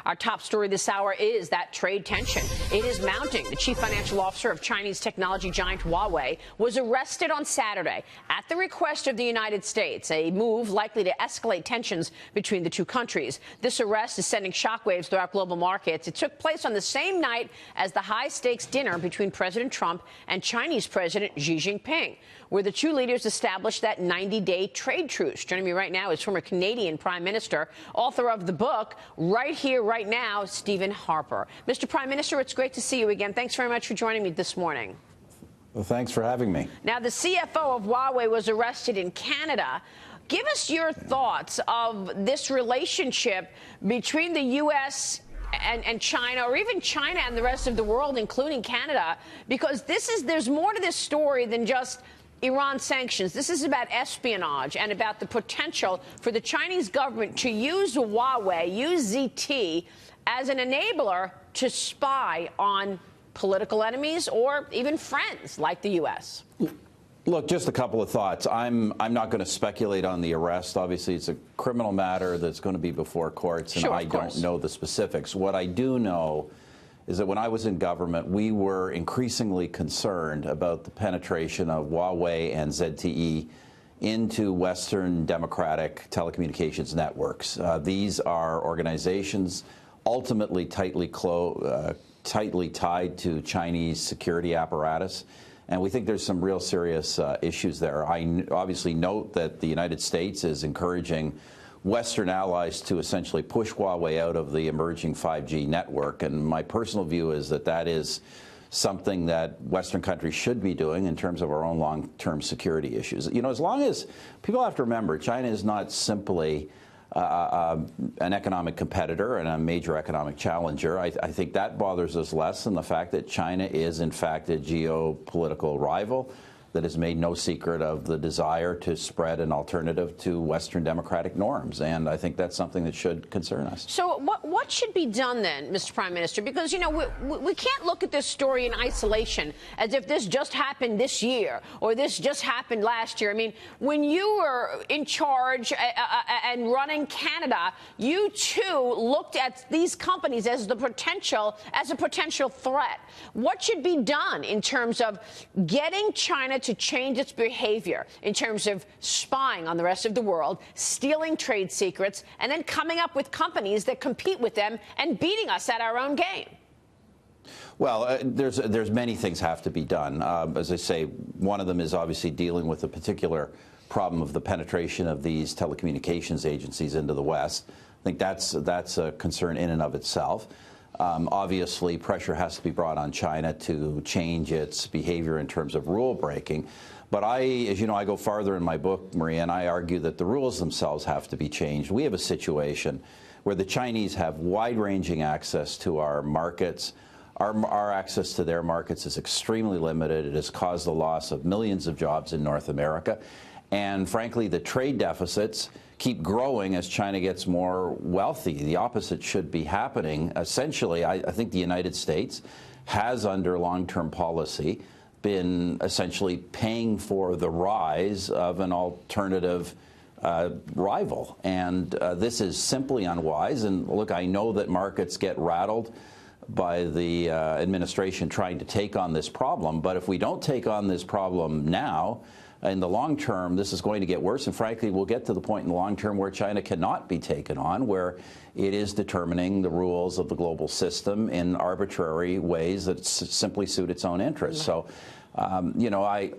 Our top story this hour is that trade tension. It is mounting. The chief financial officer of Chinese technology giant Huawei was arrested on Saturday at the request of the United States, a move likely to escalate tensions between the two countries. This arrest is sending shockwaves throughout global markets. It took place on the same night as the high-stakes dinner between President Trump and Chinese President Xi Jinping, where the two leaders established that 90-day trade truce. Joining me right now is former Canadian Prime Minister, author of the book Right Here, Right Now, Stephen Harper. Mr. Prime Minister, it's great to see you again. Thanks very much for joining me this morning. Well, thanks for having me. Now, the CFO of Huawei was arrested in Canada. Give us your thoughts of this relationship between the U.S. and China, or even China and the rest of the world, including Canada, because there's more to this story than just Iran sanctions. This is about espionage and about the potential for the Chinese government to use Huawei, use ZT, as an enabler to spy on political enemies or even friends like the U.S. Look, just a couple of thoughts. I'm not going to speculate on the arrest. Obviously, it's a criminal matter that's going to be before courts, and I don't know the specifics. What I do know is that when I was in government, we were increasingly concerned about the penetration of Huawei and ZTE into Western democratic telecommunications networks. These are organizations ultimately tightly tied to Chinese security apparatus, and we think there's some real serious issues there. I obviously note that the United States is encouraging Western allies to essentially push Huawei out of the emerging 5G network. And my personal view is that that is something that Western countries should be doing in terms of our own long-term security issues. You know, as long as people have to remember, China is not simply an economic competitor and a major economic challenger. I think that bothers us less than the fact that China is, in fact, a geopolitical rival that has made no secret of the desire to spread an alternative to Western democratic norms. And I think that's something that should concern us. So what should be done then, Mr. Prime Minister? Because, you know, we can't look at this story in isolation as if this just happened this year or this just happened last year. I mean, when you were in charge and running Canada, you too looked at these companies as a potential threat. What should be done in terms of getting China to change its behavior in terms of spying on the rest of the world, stealing trade secrets, and then coming up with companies that compete with them and beating us at our own game? Well, there's many things have to be done. As I say, one of them is obviously dealing with the particular problem of the penetration of these telecommunications agencies into the West. I think that's a concern in and of itself. Obviously, pressure has to be brought on China to change its behavior in terms of rule breaking. But as you know, I go farther in my book, Maria, and I argue that the rules themselves have to be changed. We have a situation where the Chinese have wide-ranging access to our markets. Our access to their markets is extremely limited. It has caused the loss of millions of jobs in North America. And frankly, the trade deficits keep growing as China gets more wealthy. The opposite should be happening. Essentially, I think the United States has, under long-term policy, been essentially paying for the rise of an alternative rival. And this is simply unwise. And look, I know that markets get rattled by the administration trying to take on this problem. But if we don't take on this problem now, in the long term, this is going to get worse, and frankly, we'll get to the point in the long term where China cannot be taken on, where it is determining the rules of the global system in arbitrary ways that simply suit its own interests. So, you know, I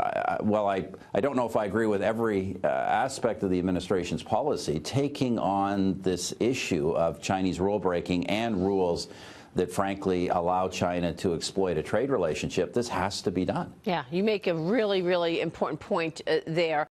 don't know if I agree with every aspect of the administration's policy. Taking on this issue of Chinese rule breaking and rules that frankly allow China to exploit a trade relationship, this has to be done. Yeah, you make a really, really important point there.